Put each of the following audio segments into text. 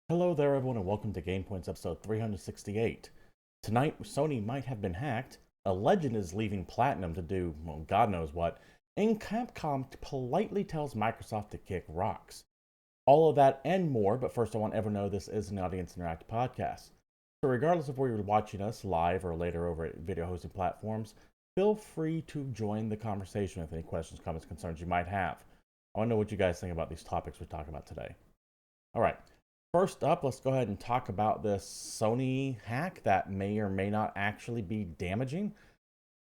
Hello there, everyone, and welcome to GamePoints episode 368. Tonight, Sony might have been hacked, a legend is leaving Platinum to do, well, God knows what, and Capcom politely tells Microsoft to kick rocks. All of that and more, but first I want everyone to know this is an audience interactive podcast. So regardless of where you're watching us, live or later over at video hosting platforms, feel free to join the conversation with any questions, comments, concerns you might have. I want to know what you guys think about these topics we're talking about today. All right. First up, let's go ahead and talk about this Sony hack that may or may not actually be damaging.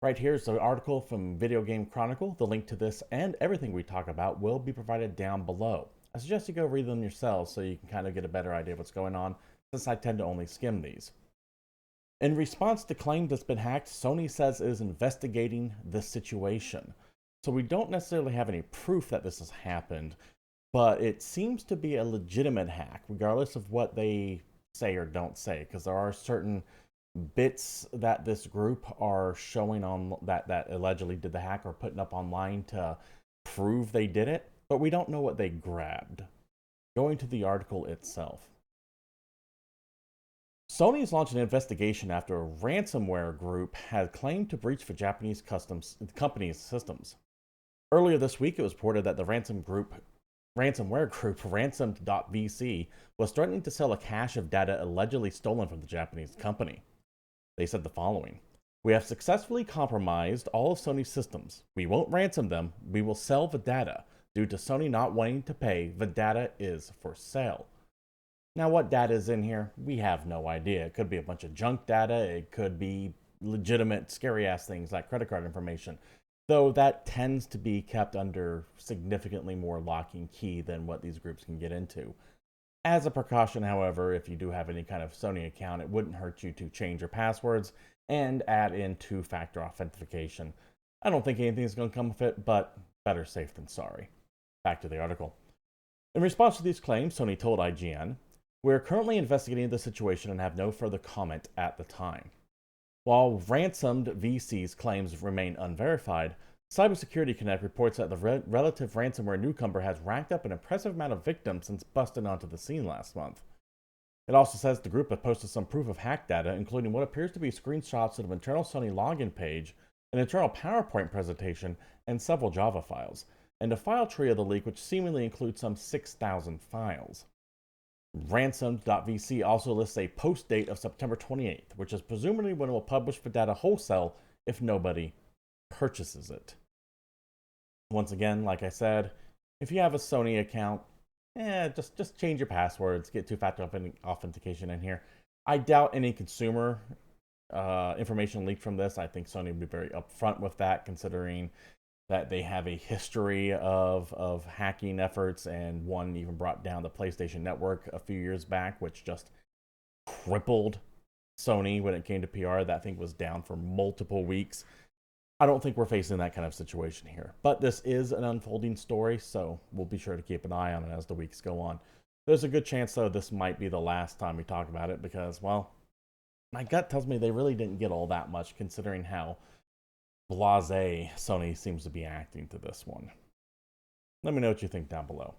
Right here's the article from Video Game Chronicle. The link to this and everything we talk about will be provided down below. I suggest you go read them yourselves so you can kind of get a better idea of what's going on, since I tend to only skim these. In response to claims that's been hacked, Sony says it is investigating the situation. So we don't necessarily have any proof that this has happened, but it seems to be a legitimate hack, regardless of what they say or don't say, because there are certain bits that this group are showing on that allegedly did the hack or putting up online to prove they did it, but we don't know what they grabbed. Going to the article itself. Sony has launched an investigation after a ransomware group had claimed to breach the Japanese company's systems. Earlier this week, it was reported that the ransomware group Ransomed.vc was threatening to sell a cache of data allegedly stolen from the Japanese company. They said the following: "We have successfully compromised all of Sony's systems. We won't ransom them. We will sell the data. Due to Sony not wanting to pay, the data is for sale." Now, what data is in here? We have no idea. It could be a bunch of junk data. It could be legitimate, scary-ass things like credit card information, though that tends to be kept under significantly more lock and key than what these groups can get into. As a precaution, however, if you do have any kind of Sony account, it wouldn't hurt you to change your passwords and add in two-factor authentication. I don't think anything's going to come of it, but better safe than sorry. Back to the article. In response to these claims, Sony told IGN, "We're currently investigating the situation and have no further comment at the time." While Ransomed VC's claims remain unverified, Cybersecurity Connect reports that the relative ransomware newcomer has racked up an impressive amount of victims since busting onto the scene last month. It also says the group has posted some proof of hack data, including what appears to be screenshots of an internal Sony login page, an internal PowerPoint presentation, and several Java files, and a file tree of the leak which seemingly includes some 6,000 files. Ransomed.vc also lists a post date of September 28th, which is presumably when it will publish the data wholesale if nobody purchases it. Once again, like I said, if you have a Sony account, just change your passwords, get two-factor authentication in here. I doubt any consumer information leaked from this. I think Sony would be very upfront with that, considering that they have a history of hacking efforts, and one even brought down the PlayStation Network a few years back, which just crippled Sony when it came to PR. That thing was down for multiple weeks. I don't think we're facing that kind of situation here, but this is an unfolding story, so we'll be sure to keep an eye on it as the weeks go on. There's a good chance, though, this might be the last time we talk about it because, well, my gut tells me they really didn't get all that much, considering how blasé Sony seems to be acting to this one. Let me know what you think down below.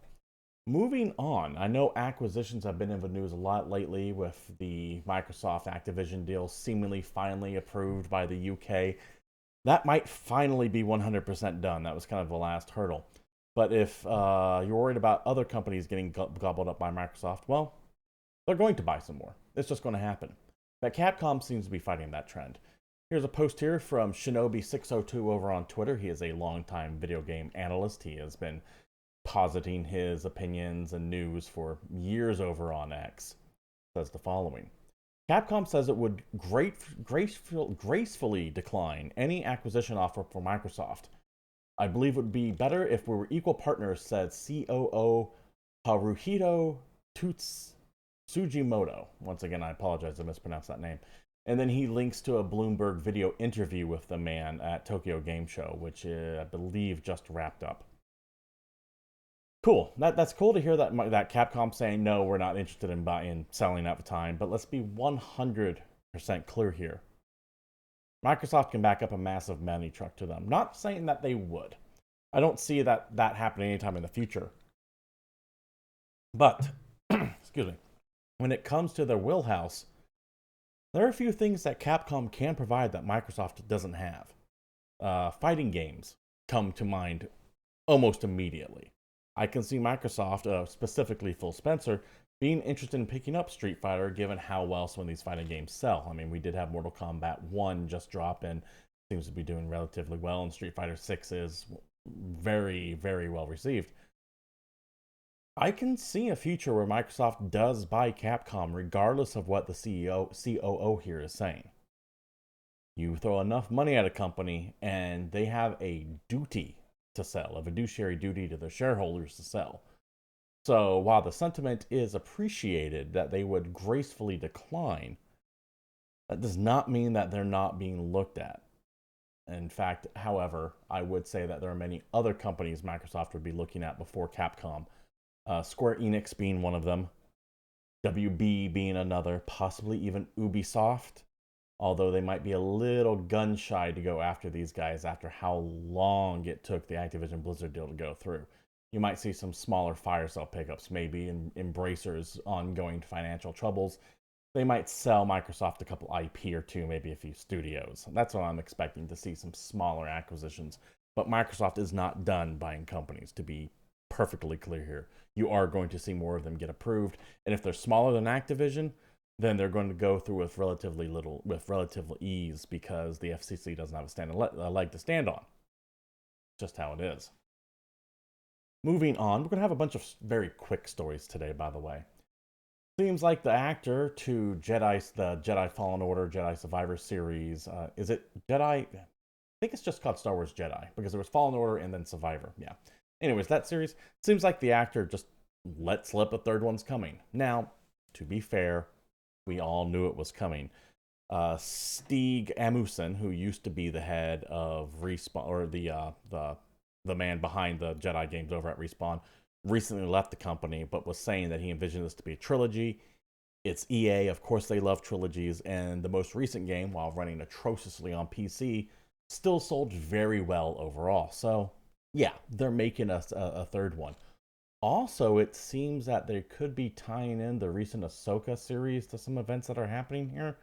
Moving on, I know acquisitions have been in the news a lot lately, with the Microsoft Activision deal seemingly finally approved by the UK. That might finally be 100% done. That was kind of the last hurdle. But if you're worried about other companies getting gobbled up by Microsoft, well, they're going to buy some more. It's just going to happen. But Capcom seems to be fighting that trend. Here's a post here from Shinobi602 over on Twitter. He is a longtime video game analyst. He has been positing his opinions and news for years over on X. It says the following: "Capcom says it would gracefully decline any acquisition offer for Microsoft. I believe it would be better if we were equal partners," said COO Haruhito Tsujimoto. Once again, I apologize, I mispronounced that name. And then he links to a Bloomberg video interview with the man at Tokyo Game Show, which I believe just wrapped up. Cool. That's cool to hear that Capcom saying, no, we're not interested in selling at the time. But let's be 100% clear here. Microsoft can back up a massive money truck to them. Not saying that they would. I don't see that happening anytime in the future. But, excuse me. when it comes to their wheelhouse, there are a few things that Capcom can provide that Microsoft doesn't have. Fighting games come to mind almost immediately. I can see Microsoft, specifically Phil Spencer, being interested in picking up Street Fighter given how well some of these fighting games sell. I mean, we did have Mortal Kombat 1 just drop and seems to be doing relatively well, and Street Fighter 6 is very, very well received. I can see a future where Microsoft does buy Capcom regardless of what the COO here is saying. You throw enough money at a company and they have a duty to sell, a fiduciary duty to their shareholders to sell. So while the sentiment is appreciated that they would gracefully decline, that does not mean that they're not being looked at. In fact, however, I would say that there are many other companies Microsoft would be looking at before Capcom. Square Enix being one of them, WB being another, possibly even Ubisoft, although they might be a little gun shy to go after these guys after how long it took the Activision Blizzard deal to go through. You might see some smaller fire sale pickups, maybe in Embracer's ongoing financial troubles. They might sell Microsoft a couple IP or two, maybe a few studios. That's what I'm expecting to see, some smaller acquisitions. But Microsoft is not done buying companies, to be perfectly clear here. You are going to see more of them get approved. And if they're smaller than Activision, then they're going to go through with relative ease because the FCC doesn't have a leg to stand on. Just how it is. Moving on, we're going to have a bunch of very quick stories today, by the way. Seems like the actor to the Jedi Fallen Order, Jedi Survivor series, is it Jedi? I think it's just called Star Wars Jedi because there was Fallen Order and then Survivor. Yeah. Anyways, that series seems like the actor just let slip a third one's coming. Now, to be fair, we all knew it was coming. Stig Amusen, who used to be the head of Respawn, or the man behind the Jedi games over at Respawn, recently left the company, but was saying that he envisioned this to be a trilogy. It's EA, of course they love trilogies, and the most recent game, while running atrociously on PC, still sold very well overall. So, yeah, they're making us a third one. Also, it seems that they could be tying in the recent Ahsoka series to some events that are happening here.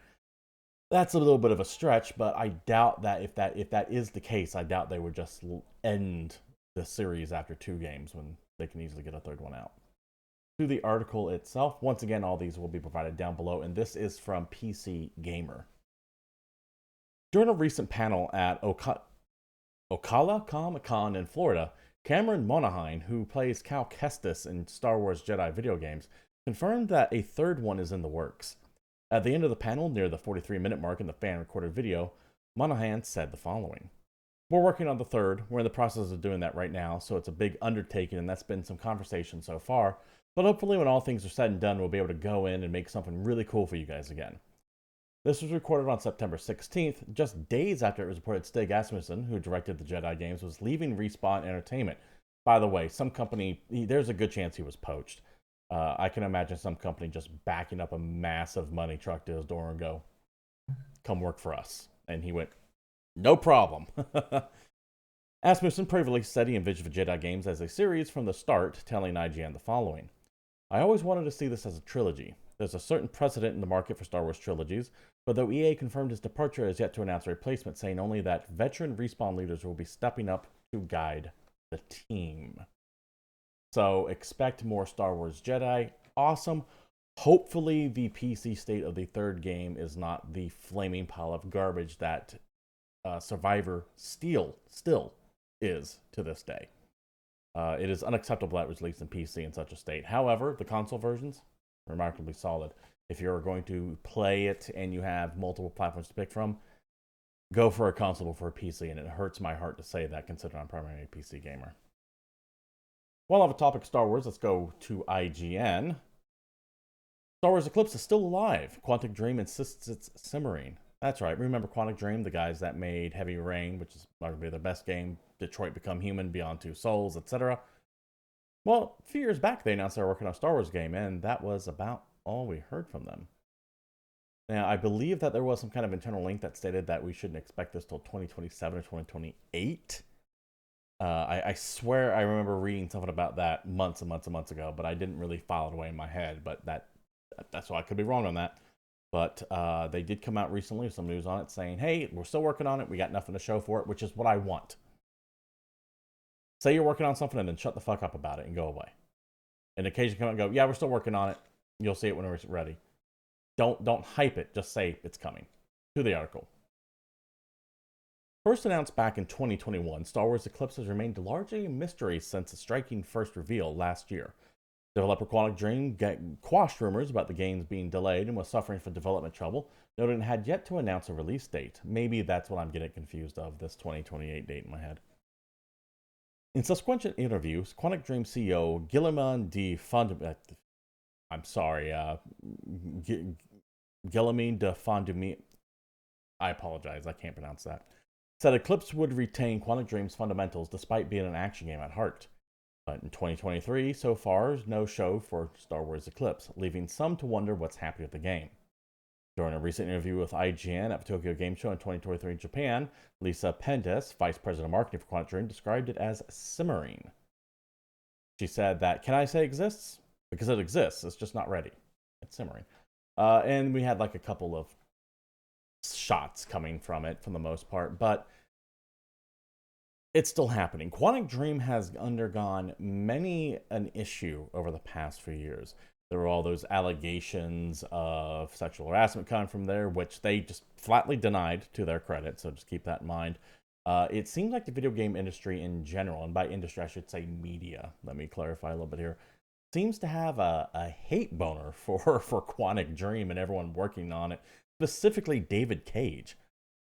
That's a little bit of a stretch, but I doubt that if that is the case, I doubt they would just end the series after 2 games when they can easily get a third one out. To the article itself, once again, all these will be provided down below, and this is from PC Gamer. During a recent panel at Ocala Comic-Con in Florida, Cameron Monaghan, who plays Cal Kestis in Star Wars Jedi video games, confirmed that a third one is in the works. At the end of the panel, near the 43-minute mark in the fan-recorded video, Monaghan said the following. We're working on the third. We're in the process of doing that right now, so it's a big undertaking, and that's been some conversation so far. But hopefully when all things are said and done, we'll be able to go in and make something really cool for you guys again. This was recorded on September 16th, just days after it was reported Stig Asmussen, who directed the Jedi games, was leaving Respawn Entertainment. By the way, some company, there's a good chance he was poached. I can imagine some company just backing up a massive money truck to his door and go, come work for us. And he went, no problem. Asmussen previously said he envisioned the Jedi games as a series from the start, telling IGN the following. I always wanted to see this as a trilogy. There's a certain precedent in the market for Star Wars trilogies, but though EA confirmed his departure, has yet to announce a replacement, saying only that veteran Respawn leaders will be stepping up to guide the team. So expect more Star Wars Jedi. Awesome. Hopefully the PC state of the third game is not the flaming pile of garbage that Survivor still is to this day. It is unacceptable that it was released in PC in such a state. However, the console versions, remarkably solid. If you're going to play it and you have multiple platforms to pick from, go for a console before a PC, and it hurts my heart to say that considering I'm primarily a PC gamer. While on the topic of Star Wars, let's go to IGN. Star Wars Eclipse is still alive. Quantic Dream insists it's simmering. That's right. Remember Quantic Dream, the guys that made Heavy Rain, which is arguably their best game, Detroit Become Human, Beyond Two Souls, etc. Well, a few years back, they announced they were working on a Star Wars game, and that was about all we heard from them. Now, I believe that there was some kind of internal link that stated that we shouldn't expect this till 2027 or 2028. I swear I remember reading something about that months and months and months ago, but I didn't really file it away in my head. But that That's why I could be wrong on that. But they did come out recently with some news on it saying, hey, we're still working on it. We got nothing to show for it, which is what I want. Say you're working on something and then shut the fuck up about it and go away. And occasionally come out and go, yeah, we're still working on it. You'll see it when it's ready. Don't hype it. Just say it's coming. To the article. First announced back in 2021, Star Wars Eclipse has remained largely a mystery since its striking first reveal last year. Developer Quantic Dream quashed rumors about the games being delayed and was suffering from development trouble, noting it had yet to announce a release date. Maybe that's what I'm getting confused of, this 2028 date in my head. In subsequent interviews, Quantic Dream CEO Guillemot de Fondumé, Guillemot de Fondumé, I apologize, I can't pronounce that, said Eclipse would retain Quantic Dream's fundamentals despite being an action game at heart. But in 2023, so far, no show for Star Wars Eclipse, leaving some to wonder what's happening with the game. During a recent interview with IGN at the Tokyo Game Show in 2023 in Japan, Lisa Pendes, Vice President of Marketing for Quantic Dream, described it as simmering. She said that, can I say exists? Because it exists, it's just not ready. It's simmering. And we had like a couple of shots coming from it for the most part, but it's still happening. Quantic Dream has undergone many an issue over the past few years. There were all those allegations of sexual harassment coming from there, which they just flatly denied, to their credit, so just keep that in mind. It seems like the video game industry in general, and by industry I should say media, let me clarify a little bit here, seems to have a hate boner for Quantic Dream and everyone working on it, specifically David Cage.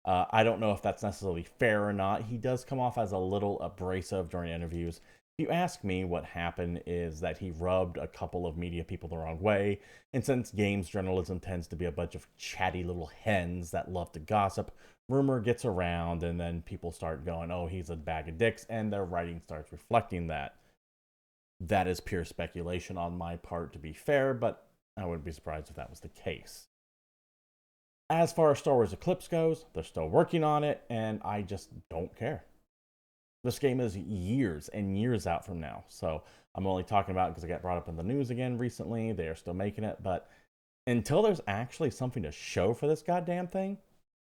I don't know if that's necessarily fair or not. He does come off as a little abrasive during interviews. If you ask me, what happened is that he rubbed a couple of media people the wrong way, and since games journalism tends to be a bunch of chatty little hens that love to gossip, rumor gets around, and then people start going, oh, he's a bag of dicks, and their writing starts reflecting that. That is pure speculation on my part, to be fair, but I wouldn't be surprised if that was the case. As far as Star Wars Eclipse goes, they're still working on it, and I just don't care. This game is years and years out from now, so I'm only talking about it because it got brought up in the news again recently. They are still making it, but until there's actually something to show for this goddamn thing,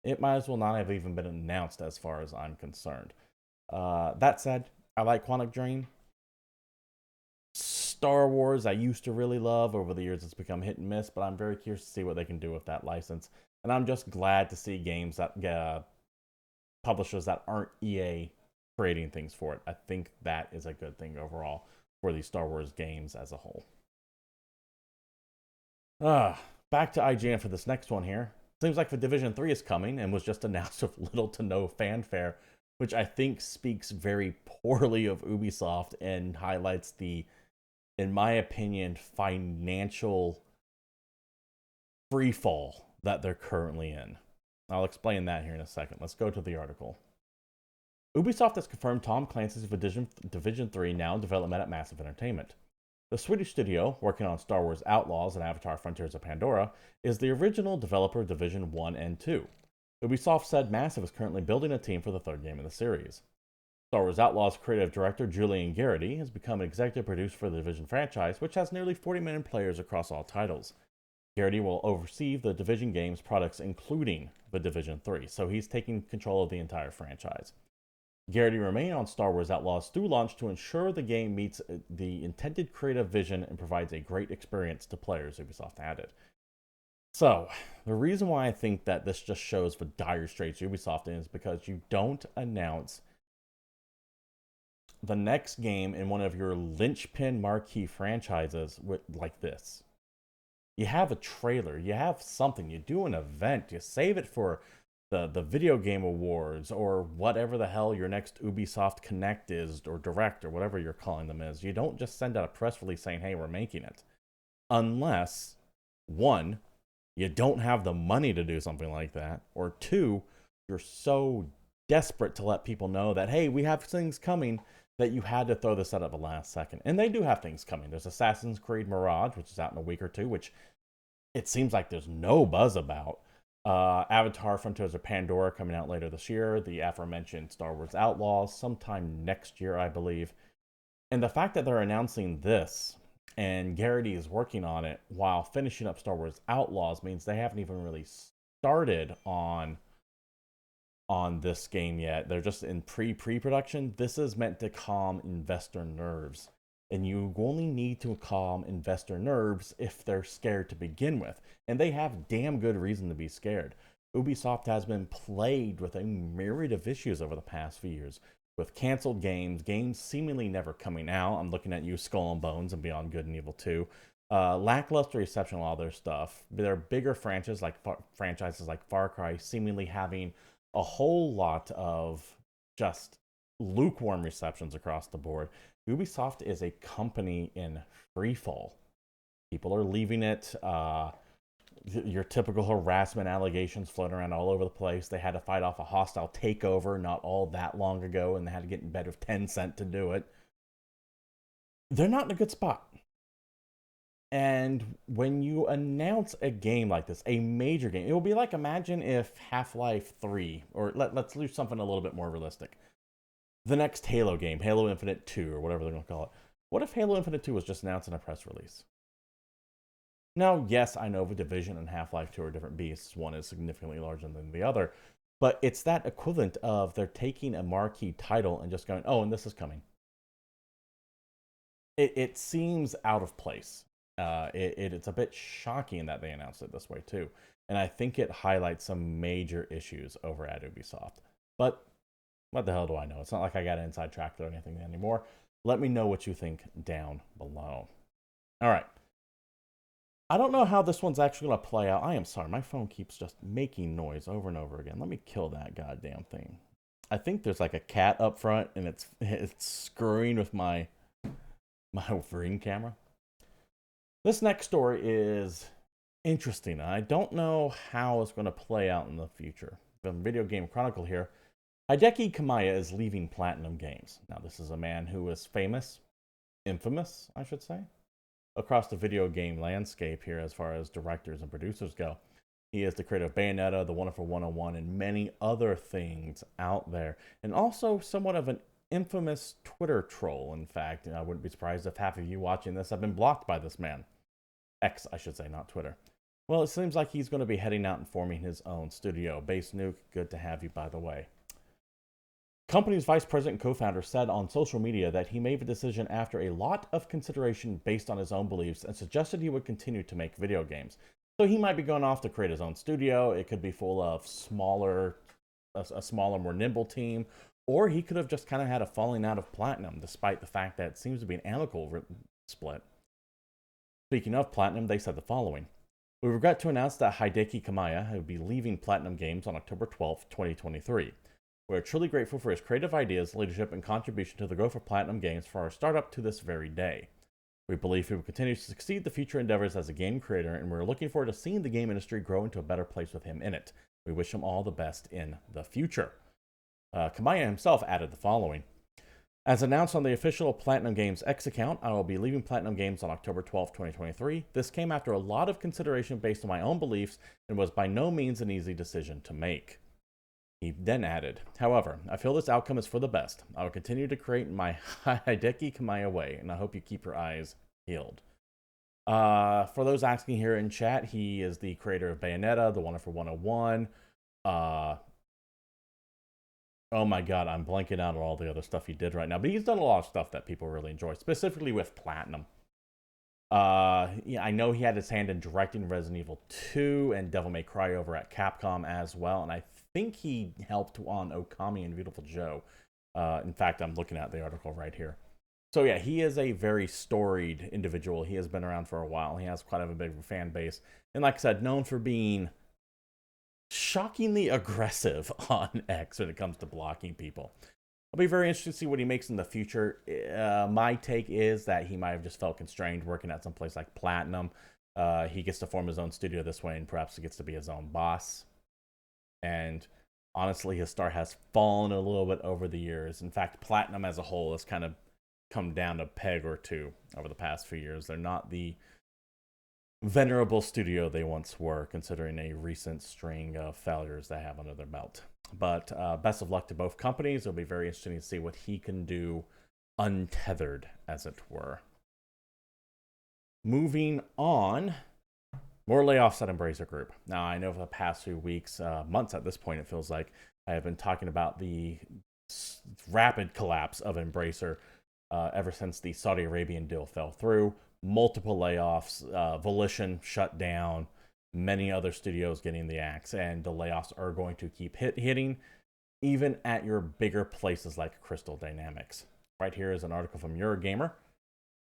it might as well not have even been announced as far as I'm concerned. That said, I like Quantic Dream. Star Wars I used to really love. Over the years it's become hit and miss, but I'm very curious to see what they can do with that license. And I'm just glad to see games that get publishers that aren't EA creating things for it. I think that is a good thing overall for these Star Wars games as a whole. Back to IGN for this next one here. Seems like The Division 3 is coming and was just announced with little to no fanfare, which I think speaks very poorly of Ubisoft and highlights the, in my opinion, financial freefall that they're currently in. I'll explain that here in a second. Let's go to the article. Ubisoft has confirmed Tom Clancy's Division 3 now in development at Massive Entertainment. The Swedish studio, working on Star Wars Outlaws and Avatar Frontiers of Pandora, is the original developer of Division 1 and 2. Ubisoft said Massive is currently building a team for the third game in the series. Star Wars Outlaws creative director Julian Garrity has become an executive producer for the Division franchise, which has nearly 40 million players across all titles. Garrity will oversee the Division games products, including the Division 3, so he's taking control of the entire franchise. Garrity remained on Star Wars Outlaws through launch to ensure the game meets the intended creative vision and provides a great experience to players, Ubisoft added. So, the reason why I think that this just shows what dire straits Ubisoft is because you don't announce the next game in one of your linchpin marquee franchises like this. You have a trailer, you have something, you do an event, you save it for the video game awards or whatever the hell your next Ubisoft Connect is, or Direct, or whatever you're calling them is. You don't just send out a press release saying, hey, we're making it. Unless, one, you don't have the money to do something like that, or two, you're so desperate to let people know that, hey, we have things coming, that you had to throw this out at the last second. And they do have things coming. There's Assassin's Creed Mirage, which is out in a week or two, which it seems like there's no buzz about. Avatar Frontiers of Pandora coming out later this year. The aforementioned Star Wars Outlaws sometime next year, I believe. And the fact that they're announcing this and Garrity is working on it while finishing up Star Wars Outlaws means they haven't even really started on this game yet. They're just in pre-production. This is meant to calm investor nerves. And you only need to calm investor nerves if they're scared to begin with. And they have damn good reason to be scared. Ubisoft has been plagued with a myriad of issues over the past few years, with canceled games, games seemingly never coming out. I'm looking at you, Skull and Bones and Beyond Good and Evil 2. Lackluster reception of all their stuff. Their bigger franchises like Far Cry seemingly having a whole lot of just lukewarm receptions across the board. Ubisoft is a company in freefall. People are leaving it. Your typical harassment allegations floating around all over the place. They had to fight off a hostile takeover not all that long ago, and they had to get in bed with Tencent to do it. They're not in a good spot. And when you announce a game like this, a major game, it will be like, imagine if Half-Life 3, or let's do something a little bit more realistic. The next Halo game, Halo Infinite 2, or whatever they're going to call it. What if Halo Infinite 2 was just announced in a press release? Now, yes, I know the Division and Half-Life 2 are different beasts. One is significantly larger than the other. But it's that equivalent of they're taking a marquee title and just going, oh, and this is coming. It seems out of place. It's a bit shocking that they announced it this way, too. And I think it highlights some major issues over at Ubisoft. But what the hell do I know? It's not like I got an inside track or anything anymore. Let me know what you think down below. All right. I don't know how this one's actually going to play out. I am sorry. My phone keeps just making noise over and over again. Let me kill that goddamn thing. I think there's like a cat up front, and it's screwing with my Ring camera. This next story is interesting. I don't know how it's going to play out in the future. From Video Game Chronicle here, Hideki Kamiya is leaving PlatinumGames. Now, this is a man who is infamous, I should say, across the video game landscape here as far as directors and producers go. He is the creator of Bayonetta, The Wonderful 101, and many other things out there. And also somewhat of an infamous Twitter troll. In fact, I wouldn't be surprised if half of you watching this have been blocked by this man. X, I should say, not Twitter. Well, it seems like he's going to be heading out and forming his own studio. Base Nuke, good to have you, by the way. Company's vice president and co-founder said on social media that he made the decision after a lot of consideration based on his own beliefs and suggested he would continue to make video games. So he might be going off to create his own studio. It could be full of a smaller, more nimble team, or he could have just kind of had a falling out of Platinum, despite the fact that it seems to be an amicable split. Speaking of Platinum, they said the following. We regret to announce that Hideki Kamiya will be leaving PlatinumGames on October 12, 2023. We are truly grateful for his creative ideas, leadership, and contribution to the growth of PlatinumGames for our startup to this very day. We believe he will continue to succeed in the future endeavors as a game creator, and we're looking forward to seeing the game industry grow into a better place with him in it. We wish him all the best in the future. Kamiya himself added the following. As announced on the official PlatinumGames X account, I will be leaving PlatinumGames on October 12, 2023. This came after a lot of consideration based on my own beliefs and was by no means an easy decision to make. He then added, however, I feel this outcome is for the best. I will continue to create my Hideki Kamiya way, and I hope you keep your eyes peeled. For those asking here in chat, he is the creator of Bayonetta, The Wonderful 101. Oh my god, I'm blanking out on all the other stuff he did right now. But he's done a lot of stuff that people really enjoy, specifically with Platinum. Yeah, I know he had his hand in directing Resident Evil 2 and Devil May Cry over at Capcom as well, and I think he helped on Okami and Beautiful Joe. In fact, I'm looking at the article right here. So yeah, he is a very storied individual. He has been around for a while. He has quite a big fan base. And like I said, known for being shockingly aggressive on X when it comes to blocking people. I'll be very interested to see what he makes in the future. My take is that he might have just felt constrained working at some place like Platinum. He gets to form his own studio this way, and perhaps he gets to be his own boss. And honestly, his star has fallen a little bit over the years. In fact, Platinum as a whole has kind of come down a peg or two over the past few years. They're not the venerable studio they once were, considering a recent string of failures they have under their belt. But best of luck to both companies. It'll be very interesting to see what he can do untethered, as it were. Moving on, more layoffs at Embracer Group. Now, I know for the past few weeks, months at this point, it feels like I have been talking about the rapid collapse of Embracer ever since the Saudi Arabian deal fell through. Multiple layoffs, Volition shut down, many other studios getting the axe, and the layoffs are going to keep hitting, even at your bigger places like Crystal Dynamics. Right here is an article from Eurogamer.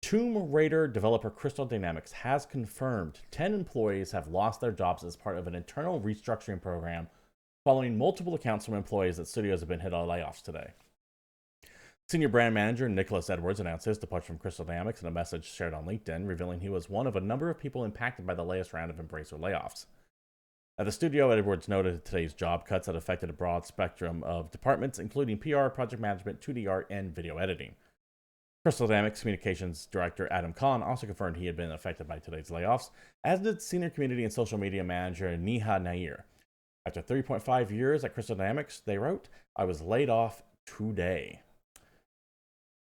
Tomb Raider developer Crystal Dynamics has confirmed 10 employees have lost their jobs as part of an internal restructuring program following multiple accounts from employees that studios have been hit on layoffs today. Senior brand manager Nicholas Edwards announced his departure from Crystal Dynamics in a message shared on LinkedIn, revealing he was one of a number of people impacted by the latest round of Embracer layoffs. At the studio, Edwards noted today's job cuts had affected a broad spectrum of departments, including PR, project management, 2D art, and video editing. Crystal Dynamics Communications Director Adam Khan also confirmed he had been affected by today's layoffs, as did Senior Community and Social Media Manager Neha Nair. After 3.5 years at Crystal Dynamics, they wrote, "I was laid off today."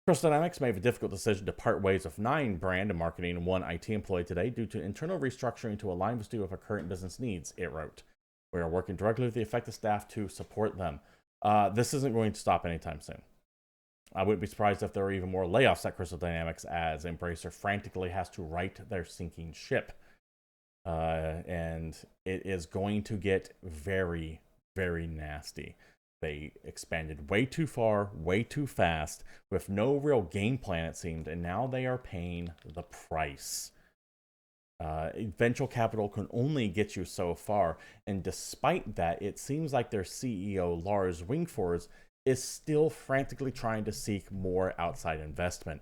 Crystal Dynamics made a difficult decision to part ways with 9 brand and marketing and 1 IT employee today due to internal restructuring to align the studio with our current business needs, it wrote. "We are working directly with the affected staff to support them." This isn't going to stop anytime soon. I wouldn't be surprised if there are even more layoffs at Crystal Dynamics as Embracer frantically has to right their sinking ship. And it is going to get very, very nasty. They expanded way too far, way too fast, with no real game plan, it seemed, and now they are paying the price. Venture capital can only get you so far, and despite that, it seems like their CEO, Lars Wingfors, is still frantically trying to seek more outside investment.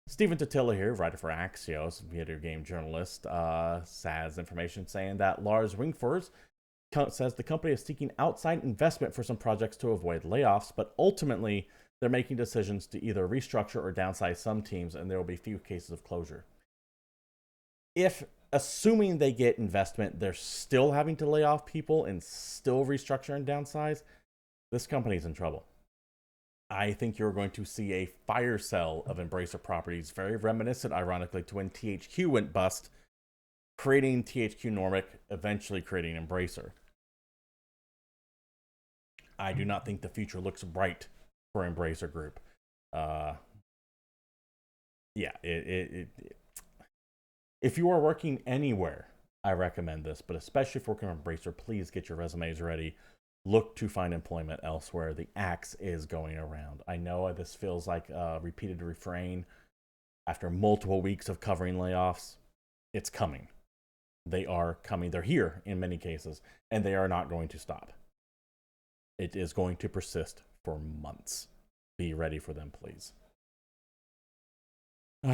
Stephen Totila here, writer for Axios, video game journalist, has information saying that Lars Wingfors says the company is seeking outside investment for some projects to avoid layoffs, but ultimately they're making decisions to either restructure or downsize some teams, and there will be few cases of closure. If, assuming they get investment, they're still having to lay off people and still restructure and downsize, this company's in trouble. I think you're going to see a fire sale of Embracer properties, very reminiscent, ironically, to when THQ went bust, creating THQ Nordic, eventually creating Embracer. I do not think the future looks bright for Embracer Group. If you are working anywhere, I recommend this, but especially for Embracer, please get your resumes ready. Look to find employment elsewhere. The axe is going around. I know this feels like a repeated refrain after multiple weeks of covering layoffs. It's coming. They are coming. They're here in many cases, and they are not going to stop. It is going to persist for months. Be ready for them, please.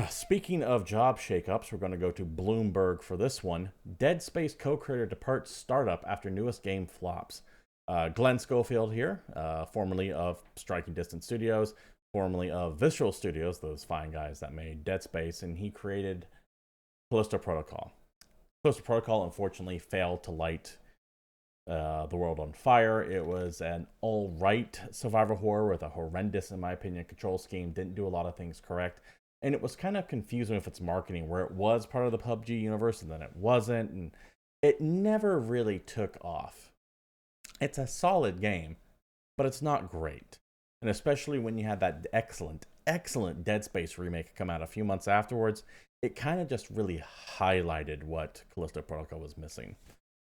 Speaking of job shakeups, we're going to go to Bloomberg for this one. Dead Space co-creator departs startup after newest game flops. Glenn Schofield here, formerly of Striking Distance Studios, formerly of Visceral Studios, those fine guys that made Dead Space, and he created Callisto Protocol. Callisto Protocol, unfortunately, failed to light the world on fire. It was an all-right survival horror with a horrendous, in my opinion, control scheme. Didn't do a lot of things correct. And it was kind of confusing with its marketing, where it was part of the PUBG universe and then it wasn't. And it never really took off. It's a solid game, but it's not great. And especially when you had that excellent Dead Space remake come out a few months afterwards, it kind of just really highlighted what Callisto Protocol was missing.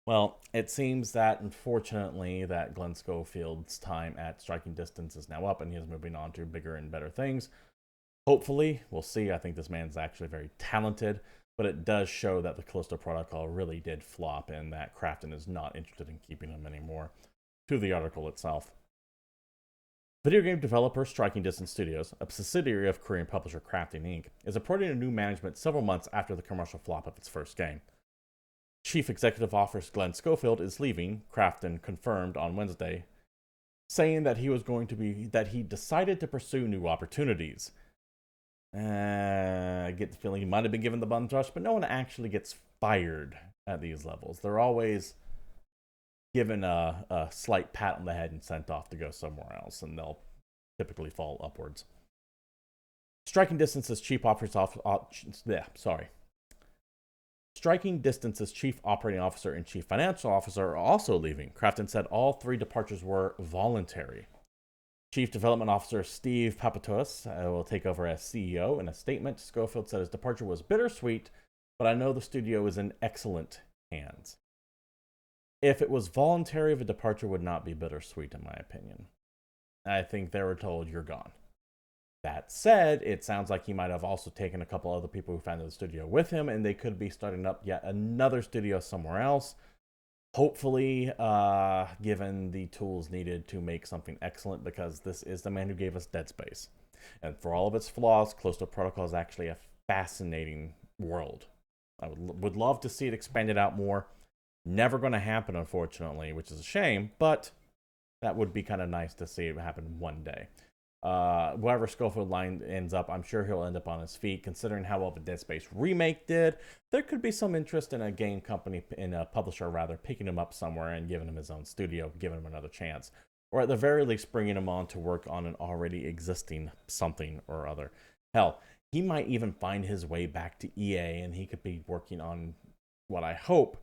Well, it seems that, unfortunately, that Glenn Schofield's time at Striking Distance is now up, and he is moving on to bigger and better things. Hopefully, we'll see. I think this man's actually very talented, but it does show that the Callisto Protocol really did flop, and that Krafton is not interested in keeping him anymore. To the article itself. Video game developer Striking Distance Studios, a subsidiary of Korean publisher Krafton Inc., is appointing a new management several months after the commercial flop of its first game. Chief Executive Officer Glenn Schofield is leaving, Krafton confirmed on Wednesday, saying that he decided to pursue new opportunities. I get the feeling he might have been given the bum rush, but no one actually gets fired at these levels. They're always given a slight pat on the head and sent off to go somewhere else, and they'll typically fall upwards. Striking Distance's chief operating officer, Striking Distance's chief operating officer and chief financial officer are also leaving. Crafton said all 3 departures were voluntary. Chief Development Officer Steve Papatous will take over as CEO. In a statement, Schofield said his departure was bittersweet, but I know the studio is in excellent hands. If it was voluntary, the departure would not be bittersweet, in my opinion. I think they were told, you're gone. That said, it sounds like he might have also taken a couple other people who founded the studio with him, and they could be starting up yet another studio somewhere else. Hopefully, given the tools needed to make something excellent, because this is the man who gave us Dead Space. And for all of its flaws, Callisto Protocol is actually a fascinating world. I would love to see it expanded out more. Never going to happen, unfortunately, which is a shame, but that would be kind of nice to see it happen one day. Wherever Schofield line ends up, I'm sure he'll end up on his feet. Considering how well the Dead Space remake did, there could be some interest in a game company, in a publisher rather, picking him up somewhere and giving him his own studio, giving him another chance. Or at the very least, bringing him on to work on an already existing something or other. Hell, he might even find his way back to EA, and he could be working on what I hope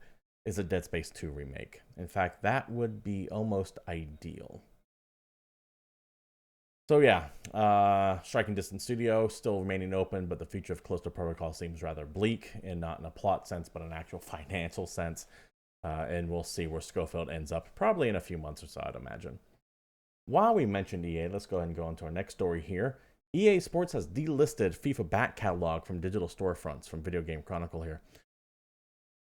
is a Dead Space 2 remake. In fact, that would be almost ideal. So yeah, Striking Distance Studio still remaining open, but the future of Callisto Protocol seems rather bleak, and not in a plot sense, but an actual financial sense. And we'll see where Schofield ends up, probably in a few months or so, I'd imagine. While we mentioned EA, let's go ahead and go into our next story here. EA Sports has delisted FIFA back catalog from digital storefronts, from Video Game Chronicle here.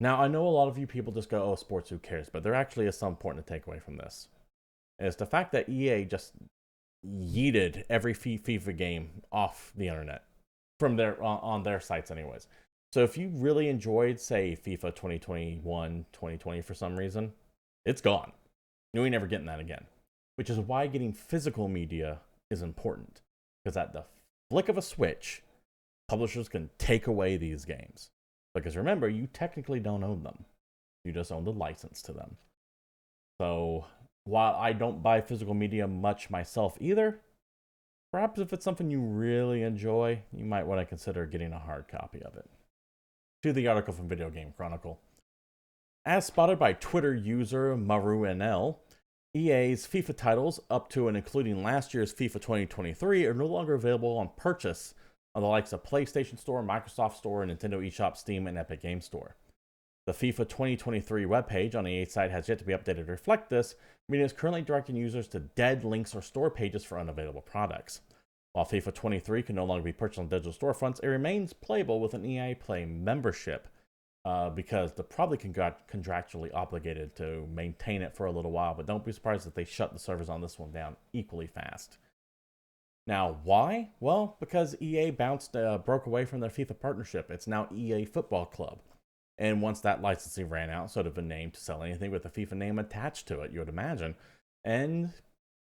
Now, I know a lot of you people just go, oh, sports, who cares? But there actually is some important to take away from this. And it's the fact that EA just yeeted every FIFA game off the internet from on their sites anyways. So if you really enjoyed, say, FIFA 2021, 2020 for some reason, it's gone. You ain't never getting that again. Which is why getting physical media is important. Because at the flick of a switch, publishers can take away these games. Because remember, you technically don't own them. You just own the license to them. So while I don't buy physical media much myself either, perhaps if it's something you really enjoy, you might want to consider getting a hard copy of it. To the article from Video Game Chronicle. As spotted by Twitter user MaruNL, EA's FIFA titles, up to and including last year's FIFA 2023, are no longer available on purchase on the likes of PlayStation Store, Microsoft Store, Nintendo eShop, Steam, and Epic Games Store. The FIFA 2023 webpage on the EA site has yet to be updated to reflect this, meaning it's currently directing users to dead links or store pages for unavailable products. While FIFA 23 can no longer be purchased on digital storefronts, it remains playable with an EA Play membership, because they're probably contractually obligated to maintain it for a little while, but don't be surprised if they shut the servers on this one down equally fast. Now, why? Well, because EA broke away from their FIFA partnership. It's now EA Football Club. And once that licensing ran out, so it would have been named to sell anything with the FIFA name attached to it, you would imagine. And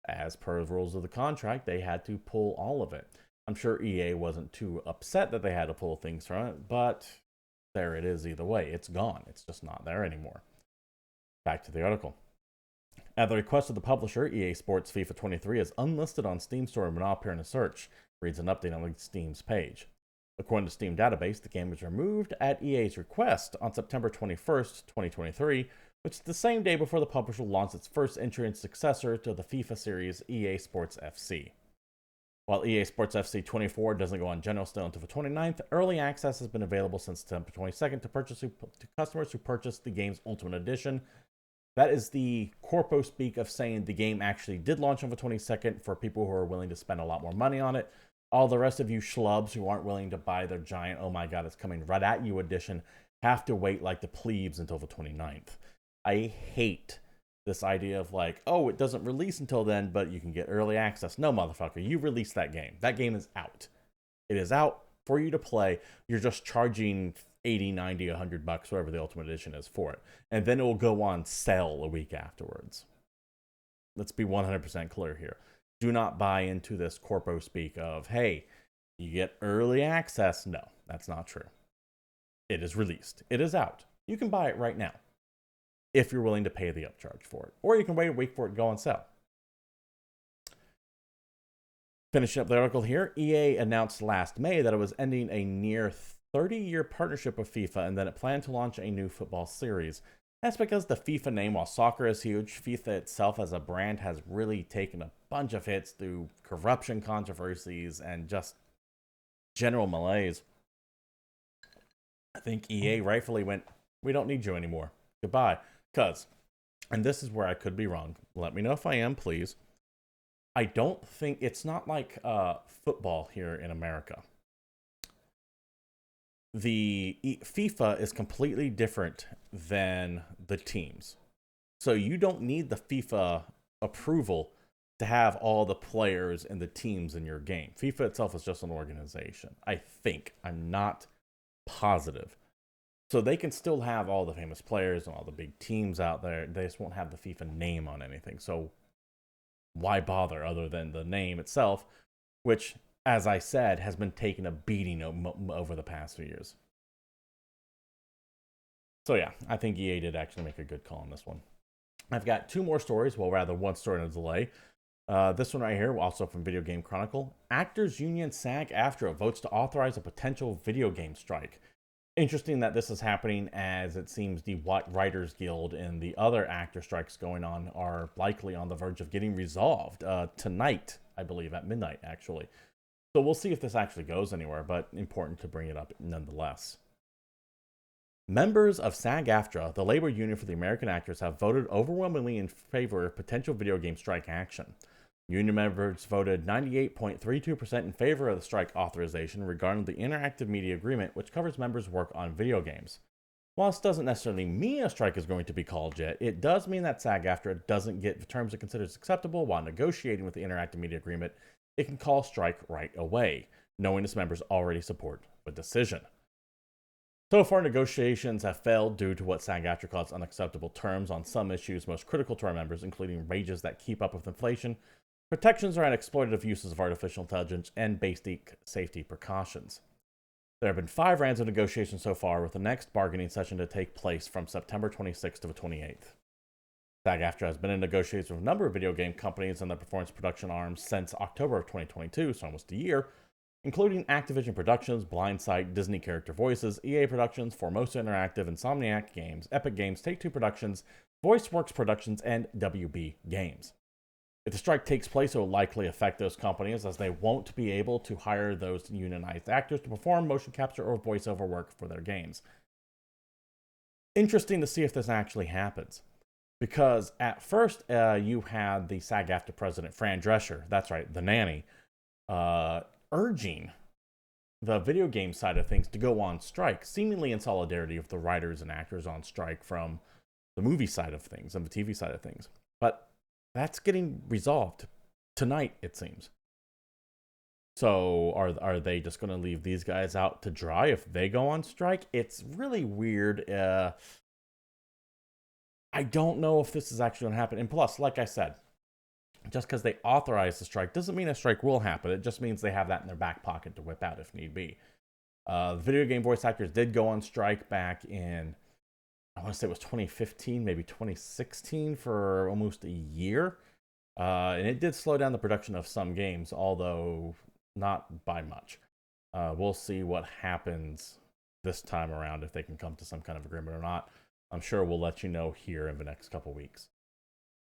as per the rules of the contract, they had to pull all of it. I'm sure EA wasn't too upset that they had to pull things from it, but there it is either way. It's gone. It's just not there anymore. Back to the article. At the request of the publisher, EA Sports FIFA 23 is unlisted on Steam Store and will not appear in a search, reads an update on Steam's page. According to Steam database, the game was removed at EA's request on September 21st, 2023, which is the same day before the publisher launched its first entry and successor to the FIFA series, EA Sports FC. While EA Sports FC 24 doesn't go on general sale until the 29th, early access has been available since September 22nd to customers who purchased the game's Ultimate Edition. That is the corpo speak of saying the game actually did launch on the 22nd for people who are willing to spend a lot more money on it. All the rest of you schlubs who aren't willing to buy their giant, oh my god, it's coming right at you edition, have to wait like the plebes until the 29th. I hate this idea of like, oh, it doesn't release until then, but you can get early access. No, motherfucker, you released that game. That game is out. It is out for you to play. You're just charging 80, 90, 100 bucks, whatever the Ultimate Edition is for it. And then it will go on sale a week afterwards. Let's be 100% clear here. Do not buy into this corpo speak of, hey, you get early access. No, that's not true. It is released. It is out. You can buy it right now if you're willing to pay the upcharge for it. Or you can wait a week for it to go on sale. Finishing up the article here, EA announced last May that it was ending a near 30-year partnership with FIFA and that it planned to launch a new football series. That's because the FIFA name, while soccer is huge, FIFA itself as a brand has really taken a bunch of hits through corruption controversies and just general malaise. I think EA rightfully went, we don't need you anymore. Goodbye. Because, and this is where I could be wrong. Let me know if I am, please. I don't think, it's not like football here in America. The FIFA is completely different than the teams. So you don't need the FIFA approval to have all the players and the teams in your game. FIFA itself is just an organization. I think. I'm not positive. So they can still have all the famous players and all the big teams out there. They just won't have the FIFA name on anything. So why bother other than the name itself, which, as I said, has been taking a beating over the past few years. So yeah, I think EA did actually make a good call on this one. I've got two more stories, well, rather one story and a delay. This one right here, also from Video Game Chronicle. Actors Union SAG-AFTRA votes to authorize a potential video game strike. Interesting that this is happening as it seems the Writers Guild and the other actor strikes going on are likely on the verge of getting resolved tonight, I believe, at midnight, actually. So we'll see if this actually goes anywhere, but important to bring it up nonetheless. Members of SAG-AFTRA, the labor union for the American actors, have voted overwhelmingly in favor of potential video game strike action. Union members voted 98.32% in favor of the strike authorization regarding the interactive media agreement, which covers members' work on video games. While this doesn't necessarily mean a strike is going to be called yet, it does mean that SAG-AFTRA doesn't get the terms it considers acceptable while negotiating with the interactive media agreement. It can call strike right away, knowing its members already support the decision. So far, negotiations have failed due to what SAG-AFTRA calls unacceptable terms on some issues most critical to our members, including wages that keep up with inflation, protections around exploitative uses of artificial intelligence, and basic safety precautions. There have been 5 rounds of negotiations so far, with the next bargaining session to take place from September 26th to the 28th. SAG-AFTRA has been in negotiations with a number of video game companies and their performance production arms since October of 2022, so almost a year, including Activision Productions, Blindsight, Disney Character Voices, EA Productions, Formosa Interactive, Insomniac Games, Epic Games, Take-Two Productions, VoiceWorks Productions, and WB Games. If the strike takes place, it will likely affect those companies as they won't be able to hire those unionized actors to perform motion capture or voiceover work for their games. Interesting to see if this actually happens. Because at first, you had the SAG-AFTRA president, Fran Drescher, that's right, the nanny, urging the video game side of things to go on strike, seemingly in solidarity with the writers and actors on strike from the movie side of things and the TV side of things. But that's getting resolved tonight, it seems. So are they just going to leave these guys out to dry if they go on strike? It's really weird. I don't know if this is actually going to happen. And plus, like I said, just because they authorize the strike doesn't mean a strike will happen. It just means they have that in their back pocket to whip out if need be. Video game voice actors did go on strike back in, I want to say it was 2015, maybe 2016 for almost a year. And it did slow down the production of some games, although not by much. We'll see what happens this time around, if they can come to some kind of agreement or not. I'm sure we'll let you know here in the next couple weeks.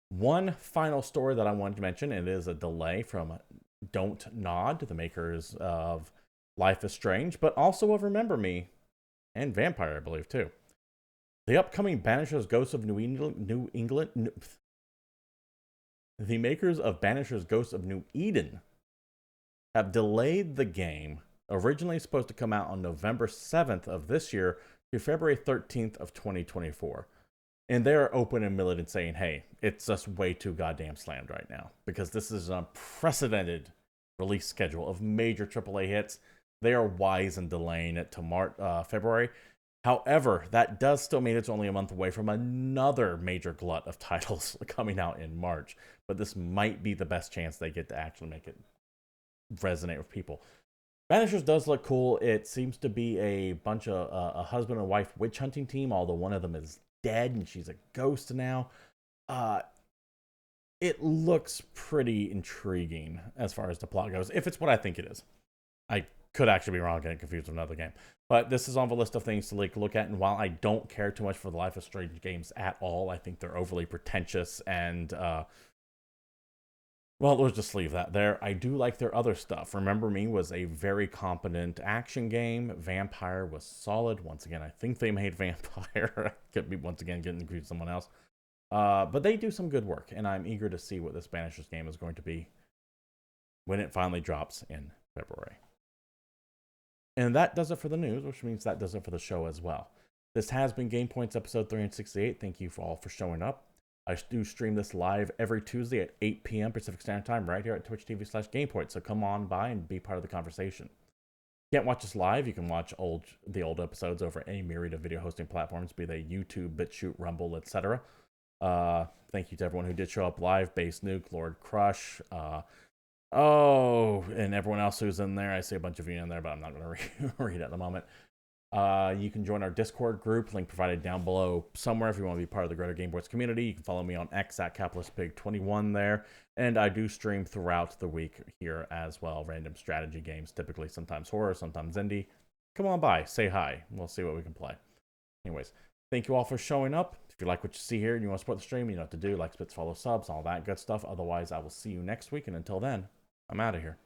One final story that I wanted to mention, and it is a delay from Don't Nod, the makers of Life is Strange, but also of Remember Me and Vampire, I believe, too. The upcoming Banisher's Ghosts of New England. The makers of Banisher's Ghosts of New Eden have delayed the game, originally supposed to come out on November 7th of this year, to February 13th of 2024. And they're open and militant saying, hey, it's just way too goddamn slammed right now, because this is an unprecedented release schedule of major AAA hits. They are wise in delaying it to February. However, that does still mean it's only a month away from another major glut of titles coming out in March. But this might be the best chance they get to actually make it resonate with people. Banishers does look cool. It seems to be a bunch of a husband and wife witch hunting team, although one of them is dead and she's a ghost now. It looks pretty intriguing as far as the plot goes, if it's what I think it is. I could actually be wrong, getting confused with another game. But this is on the list of things to look at, and while I don't care too much for the Life is Strange games at all, I think they're overly pretentious and, well, let's just leave that there. I do like their other stuff. Remember Me was a very competent action game. Vampire was solid. Once again, I think they made Vampire. Could be, once again, getting confused with someone else. But they do some good work, and I'm eager to see what this Banishers game is going to be when it finally drops in February. And that does it for the news, which means that does it for the show as well. This has been GamePoints episode 368. Thank you all for showing up. I do stream this live every Tuesday at 8 p.m. Pacific Standard Time right here at twitch.tv/GamePoints. So come on by and be part of the conversation. Can't watch us live, you can watch the old episodes over any myriad of video hosting platforms, be they YouTube, BitChute, Rumble, etc. Thank you to everyone who did show up live, Base Nuke, Lord Crush, and everyone else who's in there. I see a bunch of you in there, but I'm not going to read at the moment. You can join our Discord group, link provided down below somewhere if you want to be part of the greater Game Boys community. You can follow me on X at CapitalistPig21 there. And I do stream throughout the week here as well. Random strategy games, typically sometimes horror, sometimes indie. Come on by, say hi. We'll see what we can play. Anyways, thank you all for showing up. If you like what you see here and you want to support the stream, you know what to do. Like, spits, follow, subs, all that good stuff. Otherwise, I will see you next week. And until then, I'm out of here.